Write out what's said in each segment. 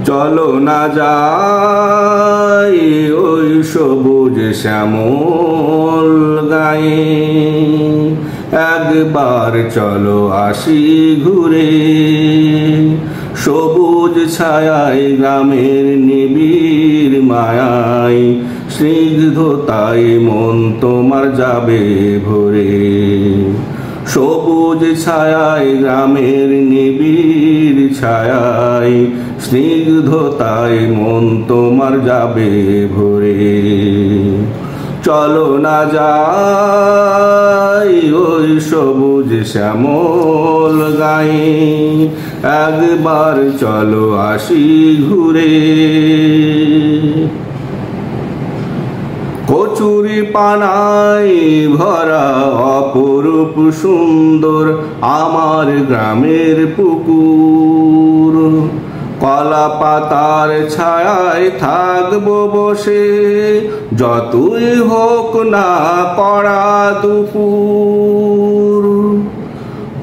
চলো না যাই ওই সবুজ শ্যামল গায়ে, একবার চলো আসি ঘুরে। সবুজ ছায়ায় গ্রামের নিবিড় মায়ায়, স্নিগ্ধতায় মন তোমার যাবে ভরে। সবুজ ছায়ায় গ্রামের নিবিড় ছায়ায়, স্নিগ্ধতায় মন তোমার যাবে ভরে। চলো না যাই ওই সবুজ শ্যামল গায়ে, একবার চলো আসি ঘুরে। কচুরি পানায় ভরা অপরূপ সুন্দর আমার গ্রামের পুকুর। কলা পাতার ছায়ায় থাকবো বসে, যতই হোক না কড়া দুপুর।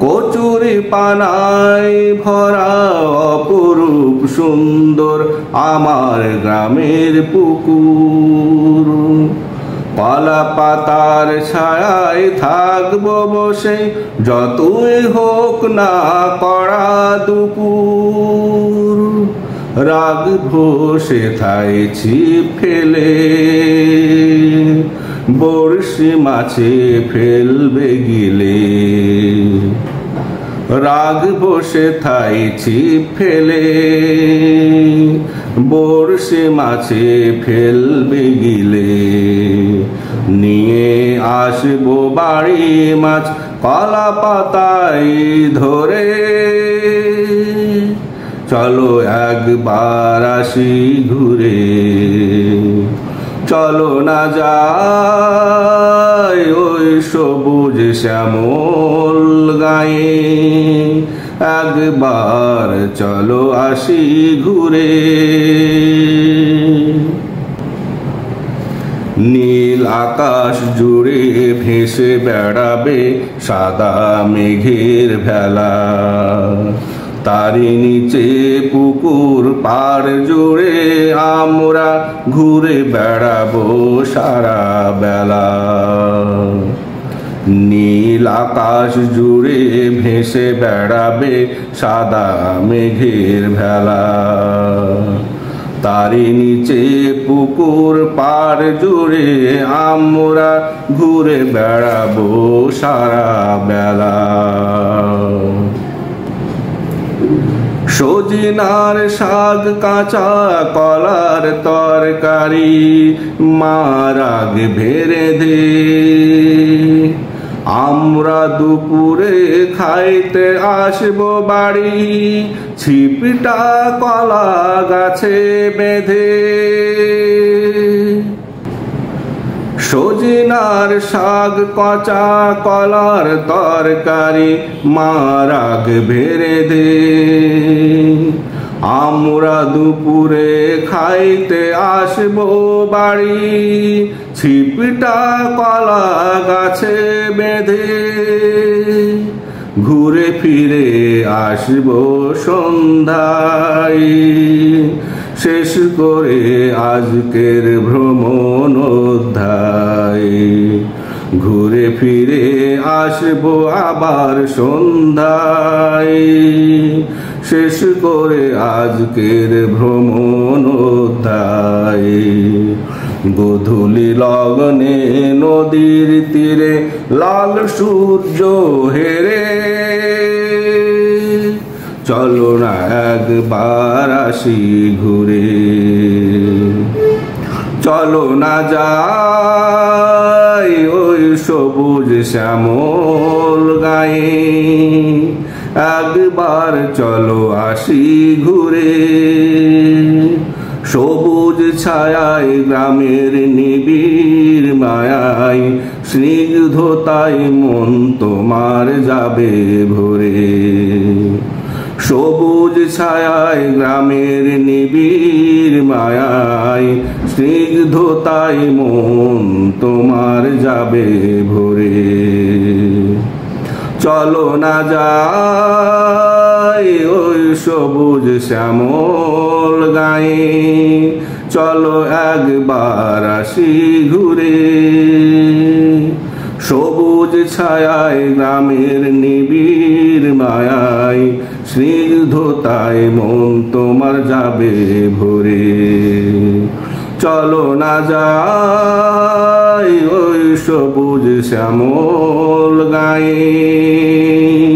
কচুরি পানায় ভরা অপরূপ সুন্দর আমার গ্রামের পুকুর। কলা পাতার ছায়ায় থাকবো বসে, যতই হোক না কড়া দুপুর। রাখবো সেথায় ছিপ ফেলে, বড়শি মাছে ফেলবে গিলে। রাখবো সেথায় ছিপ ফেলে, বড়শি মাছে ফেলবে গিলে। নিয়ে আসবো বাড়ি মাছ কলা পাতায় ধরে। চলো একবার আসি ঘুরে। চলো না যাই ওই সবুজ শ্যামল গায়ে, একবার চলো আসি ঘুরে। নীল আকাশ জুড়ে ভেসে বেড়াবে সাদা মেঘের ভেলা, তারি নিচে পুকুর পাড় জুড়ে আমরা ঘুরে বেড়াবো সারা বেলা। নীল আকাশ জুড়ে ভেসে বেড়াবে সাদা মেঘের ভেলা, তারি নিচে পুকুর পাড় জুড়ে আমরা ঘুরে বেড়াবো সারা বেলা। সজিনার শাক কাঁচা কলার তরকারি মারাগ ভেরে দে, আমরা দুপুরে খাইতে আসবো বাড়ি ছিপটা কলা গাছে বেঁধে। সজিনার শাক কাঁচা কলার তরকারি মারাগ ভেরে দে, আমরা দুপুরে খাইতে আসবো বাড়ি ছিপটা কলা গাছে বেঁধে। ঘুরে ফিরে আসবো সন্ধ্যায়, শেষ করে আজকের ভ্রমণ অধ্যায়। ঘুরে ফিরে আসবো আবার সন্ধ্যায়, শেষ করে আজকের ভ্রমণ অধ্যায়। গোধূলি লগ্নে নদীর তীরে লাল সূর্য হেরে, চলো না একবার আসি ঘুরে। চলো না যাই ওই সবুজ শ্যামল গায়ে, একবার চলো আসি ঘুরে। সবুজ ছায়ায় গ্রামের নিবিড় মায়ায়, স্নিগ্ধতায় মন তোমার যাবে ভরে। সবুজ ছায়ায় গ্রামের নিবিড় মায়ায়, স্নিগ্ধতায় মন তোমার যাবে ভরে। চলো না যাই ওই সবুজ শ্যামল গায়ে চলো একবার আসি ঘুরে। সবুজ ছায়ায় গ্রামের নিবিড় মায়ায় স্নিগ্ধতায় মন তোমার যাবে ভরে। চলো না যাই ওই সবুজ শ্যামল গায়ে।